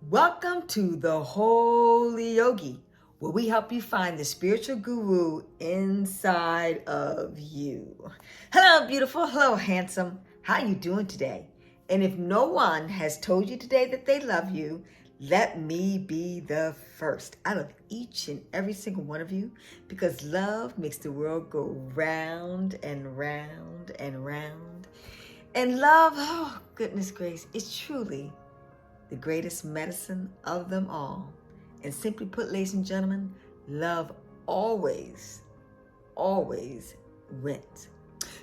Welcome to the Holy Yogi, where we help you find the spiritual guru inside of you. Hello, beautiful. Hello, handsome. How you doing today? And if no one has told you today that they love you, let me be the first. I love each and every single one of you because love makes the world go round and round and round. And love, oh, goodness grace, is truly the greatest medicine of them all. And simply put, ladies and gentlemen, love always, always wins.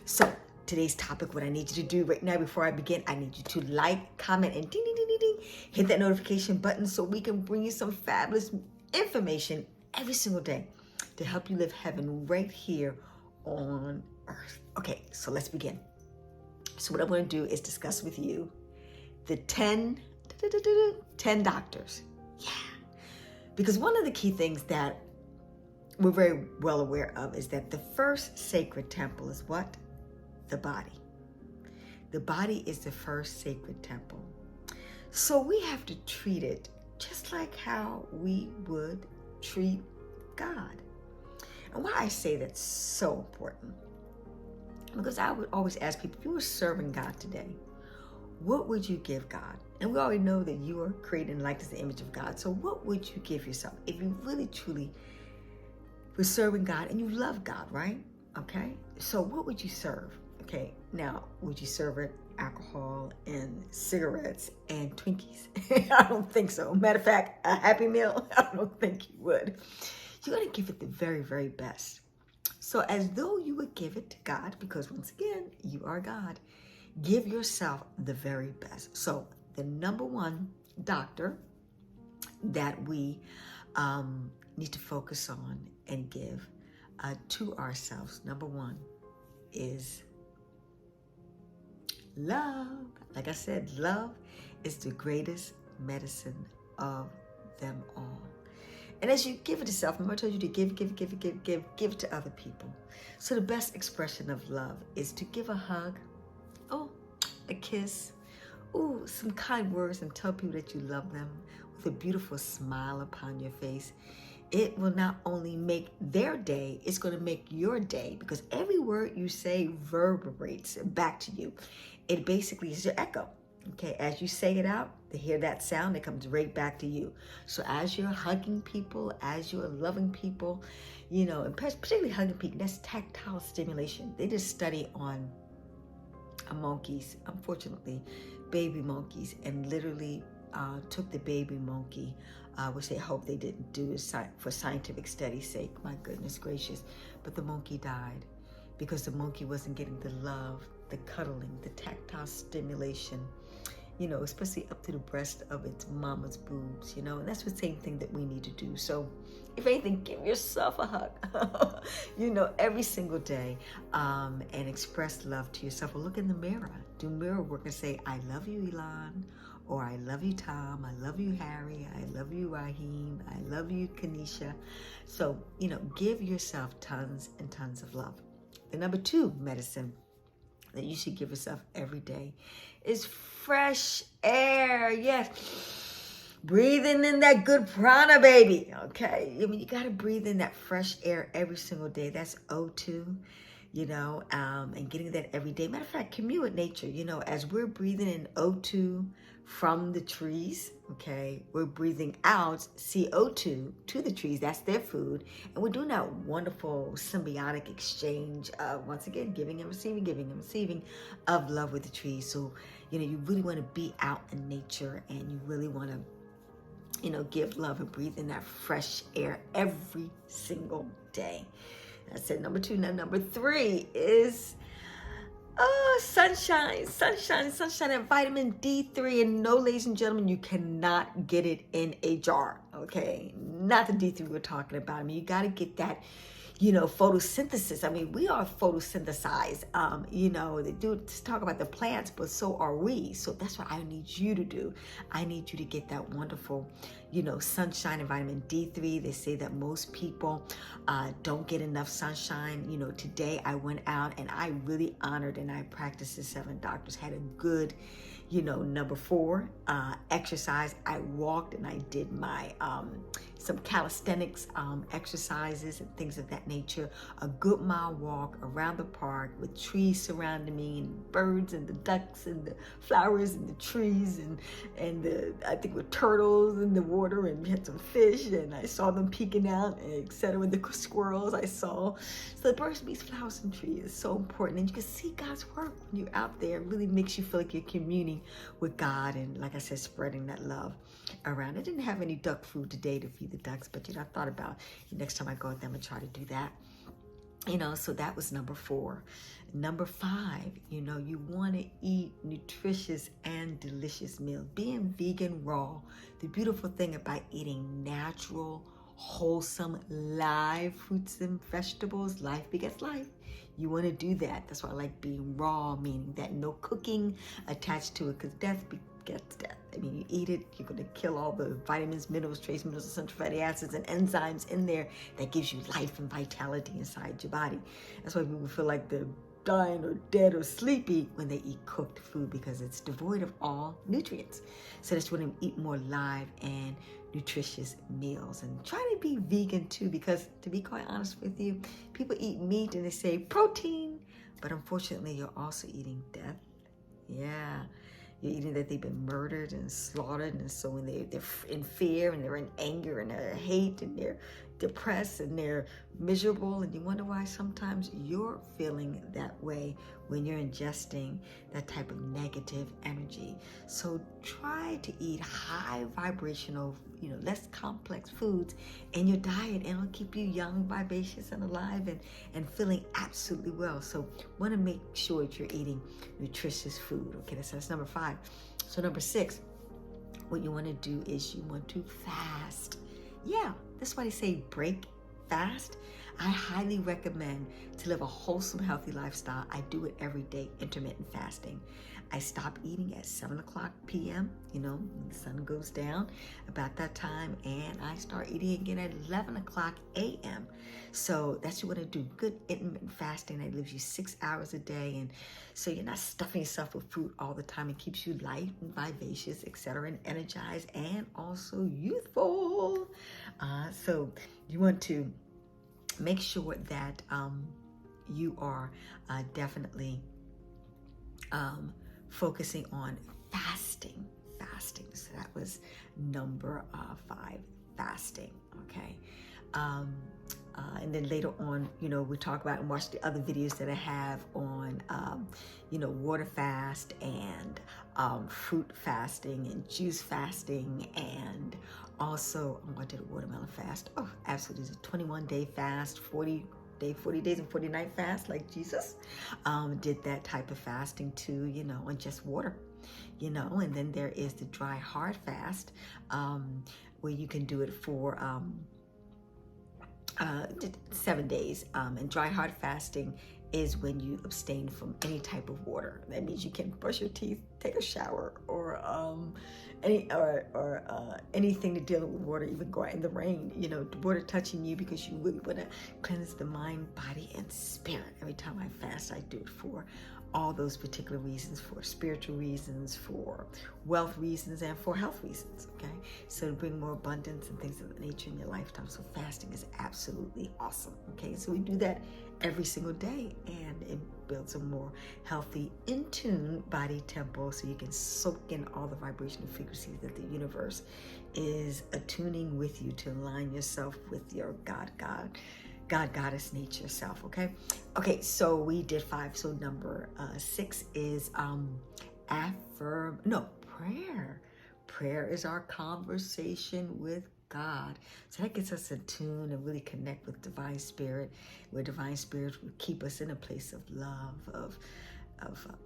So today's topic, what I need you to do right now before I begin, I need you to like, comment, and ding, ding, ding, ding, ding. Hit that notification button so we can bring you some fabulous information every single day to help you live heaven right here on earth. Okay, so let's begin. So what I'm going to do is discuss with you the 10 doctors. Yeah. Because one of the key things that we're very well aware of is that the first sacred temple is what? The body. The body is the first sacred temple. So we have to treat it just like how we would treat God. And why I say that's so important, because I would always ask people, if you were serving God today, what would you give God? And we already know that you are created in the likeness and image of God. So what would you give yourself if you really, truly were serving God and you love God, right? Okay. So what would you serve? Okay. Now, would you serve it alcohol and cigarettes and Twinkies? I don't think so. Matter of fact, a Happy Meal, I don't think you would. You're going to give it the very, very best. So as though you would give it to God, because once again, you are God. Give yourself the very best. So the number one doctor that we need to focus on and give to ourselves, number one, is love. Like I said, love is the greatest medicine of them all. And as you give it to yourself, remember I told you to give it to other people. So the best expression of love is to give a hug, oh, a kiss, ooh, some kind words, and tell people that you love them with a beautiful smile upon your face. It will not only make their day, it's going to make your day, because every word you say reverberates back to you. It basically is your echo. Okay, as you say it out, they hear that sound, it comes right back to you. So as you're hugging people, as you're loving people, you know, and particularly hugging people, that's tactile stimulation. They did a study on monkeys, unfortunately, baby monkeys, and literally took the baby monkey, which they hope they didn't do for scientific study's sake, my goodness gracious, but the monkey died because the monkey wasn't getting the love, the cuddling, the tactile stimulation, you know, especially up to the breast of its mama's boobs, you know, and that's the same thing that we need to do. So if anything, give yourself a hug, you know, every single day, and express love to yourself. Or look in the mirror, do mirror work and say, I love you, Elon, or I love you, Tom, I love you, Harry, I love you, Raheem, I love you, Kanisha. So, you know, give yourself tons and tons of love. The number two medicine that you should give yourself every day is fresh air. Yes. Breathing in that good prana, baby. Okay. I mean, you got to breathe in that fresh air every single day. That's O2, you know, and getting that every day. Matter of fact, commune with nature. You know, as we're breathing in O2 from the trees, okay, we're breathing out CO2 to the trees. That's their food. And we're doing that wonderful symbiotic exchange of, once again, giving and receiving of love with the trees. So, you know, you really want to be out in nature, and you really want to, you know, give love and breathe in that fresh air every single day. That's it, number two. Now, number three is sunshine, and vitamin D3. And no, ladies and gentlemen, you cannot get it in a jar, okay? Not the D3 we're talking about. I mean, you got to get that, you know, photosynthesis. I mean, we are photosynthesized. You know, they do talk about the plants, but so are we. So that's what I need you to do. I need you to get that wonderful, you know, sunshine and vitamin D3. They say that most people don't get enough sunshine. You know, today I went out and I really honored and I practiced the 7 doctors, had a good, Number 4, exercise. I walked and I did my some calisthenics exercises and things of that nature. A good mile walk around the park with trees surrounding me and birds and the ducks and the flowers and the trees and the, I think with turtles in the water, and we had some fish and I saw them peeking out, etc. With the squirrels I saw. So the birds, bees, flowers, and trees is so important, and you can see God's work when you're out there. It really makes you feel like you're communing with God, and like I said, spreading that love around. I didn't have any duck food today to feed the ducks, but I thought about next time I go with them and try to do that. So that was number 4. Number 5, you want to eat nutritious and delicious meals. Being vegan raw, the beautiful thing about eating natural, wholesome, live fruits and vegetables, life begets life. You want to do that. That's why I like being raw, meaning that no cooking attached to it, because death begets death. I mean, you eat it, you're going to kill all the vitamins, minerals, trace minerals, essential fatty acids, and enzymes in there that gives you life and vitality inside your body. That's why people feel like they're dying or dead or sleepy when they eat cooked food, because it's devoid of all nutrients. So that's when you eat more live and nutritious meals, and try to be vegan too, because to be quite honest with you, people eat meat and they say protein, but unfortunately you're also eating death. Yeah, you're eating that they've been murdered and slaughtered, and so when they're in fear and they're in anger and they're hate and they're depressed and they're miserable, and you wonder why sometimes you're feeling that way when you're ingesting that type of negative energy. So try to eat high vibrational, less complex foods in your diet, and it'll keep you young, vivacious, and alive, and feeling absolutely well. So want to make sure that you're eating nutritious food. Okay, that's number 5. So number 6, what you want to do is you want to fast. Yeah, that's why they say break fast. I highly recommend to live a wholesome, healthy lifestyle. I do it every day, intermittent fasting. I stop eating at 7 o'clock p.m., when the sun goes down, about that time, and I start eating again at 11 o'clock a.m. So that's what you want to do. Good intermittent fasting that leaves you 6 hours a day, and so you're not stuffing yourself with food all the time. It keeps you light and vivacious, etc., and energized, and also youthful. So you want to make sure that you are definitely focusing on fasting. So that was number 5, fasting. Okay. And then later on, we talk about and watch the other videos that I have on, water fast and fruit fasting and juice fasting, and also I did a watermelon fast. Oh, absolutely. It's a 21-day fast, 40 days and 40 night fast like Jesus. Did that type of fasting too, on just water, and then there is the dry hard fast, where you can do it for 7 days. And dry hard fasting is when you abstain from any type of water. That means you can brush your teeth, take a shower, or anything to deal with water, even go out in the rain, water touching you, because you really want to cleanse the mind, body, and spirit. Every time I fast, I do it for all those particular reasons, for spiritual reasons, for wealth reasons, and for health reasons, okay? So to bring more abundance and things of that nature in your lifetime. So fasting is absolutely awesome, okay? So we do that every single day, and it builds a more healthy, in tune body tempo, so you can soak in all the vibrational frequencies that the universe is attuning with you to align yourself with your God, goddess, nature self. Okay, so we did 5. So number 6 is prayer. Prayer is our conversation with God. So that gets us in tune and really connect with divine spirit, where divine spirit will keep us in a place of love, of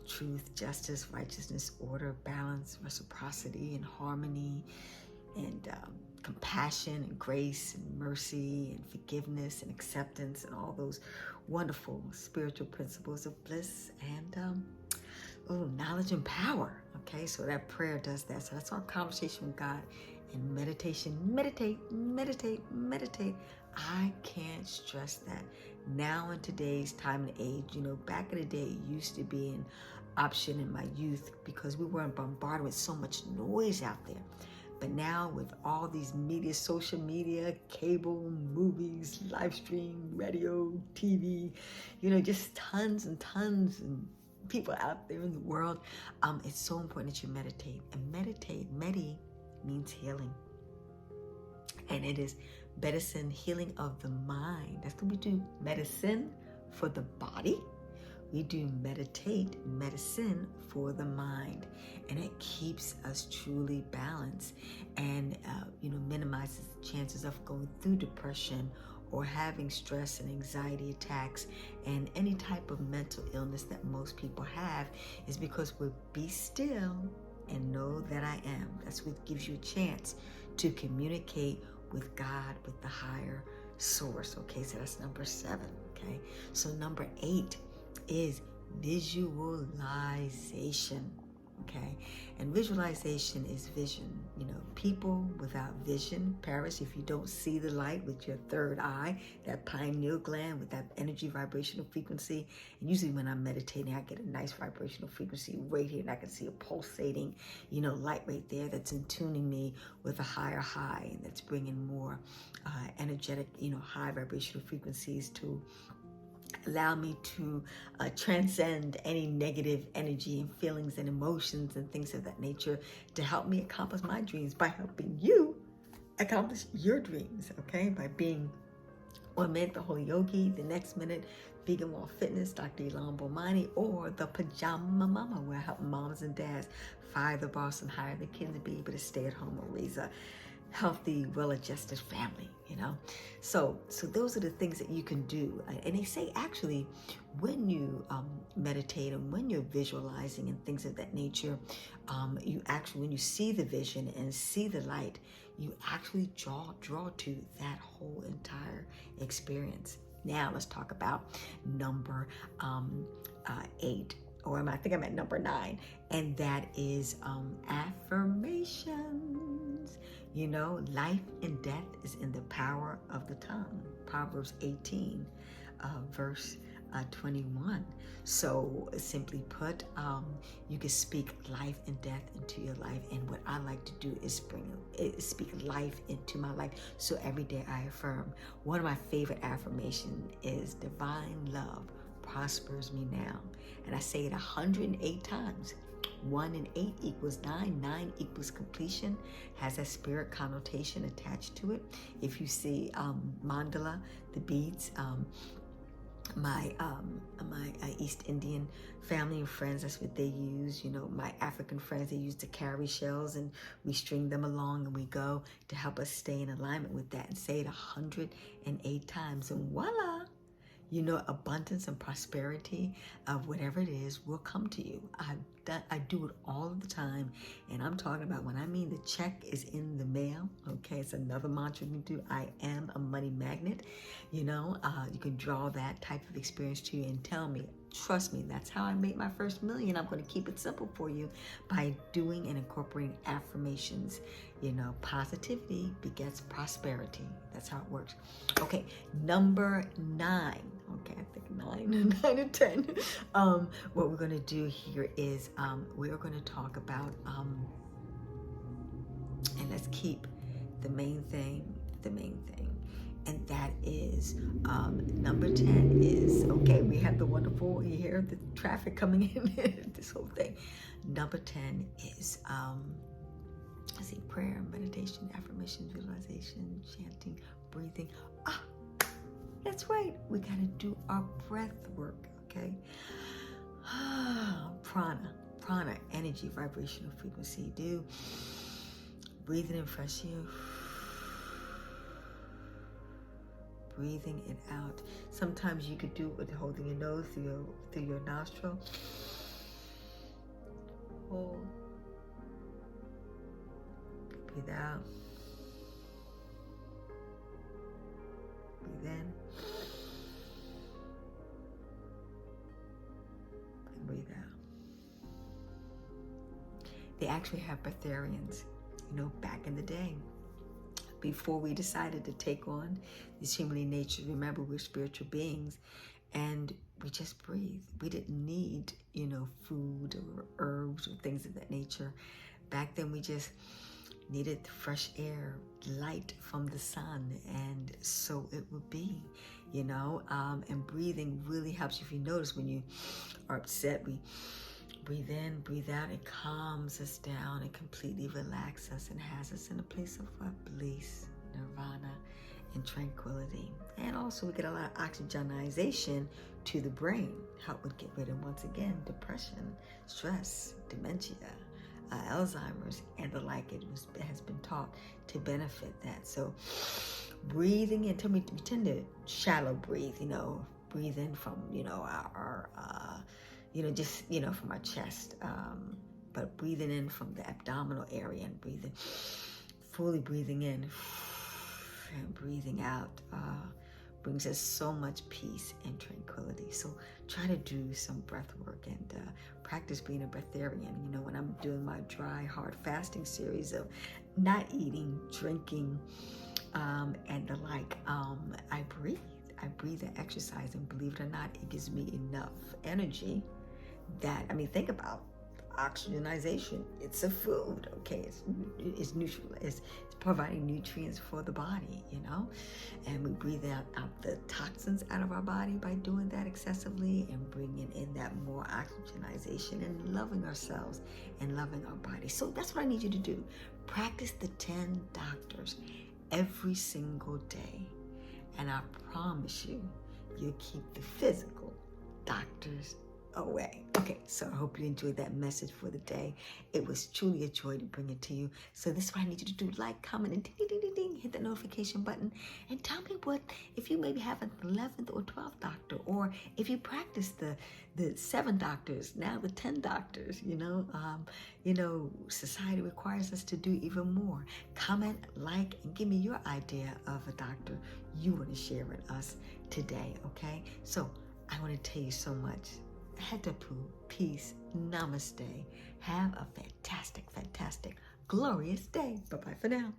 truth, justice, righteousness, order, balance, reciprocity, and harmony, and compassion and grace and mercy and forgiveness and acceptance, and all those wonderful spiritual principles of bliss and knowledge and power. Okay, so that prayer does that. So that's our conversation with God. And meditation, meditate. I can't stress that. Now in today's time and age, back in the day, it used to be in option in my youth because we weren't bombarded with so much noise out there. But now with all these media, social media, cable, movies, live stream, radio, TV, just tons and tons and people out there in the world, it's so important that you meditate. And medi means healing. And it is medicine, healing of the mind. That's what we do. Medicine for the body. We do medicine for the mind. And it keeps us truly balanced and, minimizes the chances of going through depression or having stress and anxiety attacks and any type of mental illness that most people have is because we be still and know that I am. That's what gives you a chance to communicate with God, with the higher source. Okay, so that's number 7. Okay, so number 8 is visualization. Okay, and visualization is vision. People without vision perish. If you don't see the light with your third eye, that pineal gland with that energy vibrational frequency, and usually when I'm meditating, I get a nice vibrational frequency right here, and I can see a pulsating, light right there that's in tuning me with a higher high, and that's bringing more energetic, high vibrational frequencies to allow me to transcend any negative energy and feelings and emotions and things of that nature to help me accomplish my dreams by helping you accomplish your dreams, okay? By being 1 minute the Holy Yogi, the next minute Vegan Wall Fitness, Dr. Ilan Bomani, or the Pajama Mama, where I help moms and dads fire the boss and hire the kids to be able to stay at home or raise a healthy, well-adjusted family, So those are the things that you can do. And they say actually, when you meditate and when you're visualizing and things of that nature, you actually, when you see the vision and see the light, you actually draw to that whole entire experience. Now let's talk about number 8. Or I think I'm at number 9, and that is affirmations. Life and death is in the power of the tongue. Proverbs 18, verse 21. So simply put, you can speak life and death into your life. And what I like to do is speak life into my life. So every day I affirm. One of my favorite affirmations is divine love prospers me now. And I say it 108 times. 1 and 8 equals 9. 9 equals completion. Has a spirit connotation attached to it. If you see mandala, the beads, my East Indian family and friends, that's what they use. My African friends, they use to carry shells, and we string them along and we go to help us stay in alignment with that, and say it 108 times, and voila, abundance and prosperity of whatever it is will come to you. I do it all of the time, and I'm talking about when I mean the check is in the mail. Okay, it's another mantra we do. I am a money magnet. You can draw that type of experience to you and tell me, trust me, that's how I made my first million. I'm going to keep it simple for you by doing and incorporating affirmations. Positivity begets prosperity. That's how it works. Okay, number 9. Okay, I think 9 and 10. What we're going to do here is we are going to talk about, and let's keep the main thing, and that is number 10 is, okay, we have the wonderful, you hear the traffic coming in, this whole thing. Number 10 is, let's see, prayer, meditation, affirmation, visualization, chanting, breathing. That's right, we got to do our breath work, okay? Prana, energy, vibrational frequency. Do breathing in fresh air, breathing it out. Sometimes you could do it with holding your nose through your nostril. Hold. Breathe out. Breathe in. And breathe out. They actually have breatharians, back in the day. Before we decided to take on this human nature, remember we're spiritual beings, and we just breathe. We didn't need, food or herbs or things of that nature. Back then, we just needed fresh air, light from the sun, and so it would be, and breathing really helps. If you notice, when you are upset, we breathe in, breathe out. It calms us down. It completely relaxes us and has us in a place of bliss, nirvana, and tranquility. And also we get a lot of oxygenization to the brain, help with get rid of, once again, depression, stress, dementia, Alzheimer's, and the like. It has been taught to benefit that. So breathing in, we tend to shallow breathe, breathe in from, our just, from our chest, but breathing in from the abdominal area and fully breathing in and breathing out brings us so much peace and tranquility. So try to do some breath work and practice being a breatharian. When I'm doing my dry, hard fasting series of not eating, drinking, and the like, I breathe and exercise, and believe it or not, it gives me enough energy that, think about oxygenization. It's a food, okay? It's neutral. It's providing nutrients for the body, and we breathe out the toxins out of our body by doing that excessively and bringing in that more oxygenization and loving ourselves and loving our body. So that's what I need you to do. Practice the 10 doctors every single day, and I promise you'll keep the physical doctors away. Okay, so I hope you enjoyed that message for the day. It was truly a joy to bring it to you. So this is what I need you to do: like, comment, and ding, ding, ding, ding, hit the notification button, and tell me if you maybe have an 11th or 12th doctor, or if you practice the 7 doctors, now the 10 doctors. Society requires us to do even more. Comment, like, and give me your idea of a doctor you want to share with us today. Okay, so I want to tell you so much. Hetapu, peace, namaste. Have a fantastic, fantastic, glorious day. Bye-bye for now.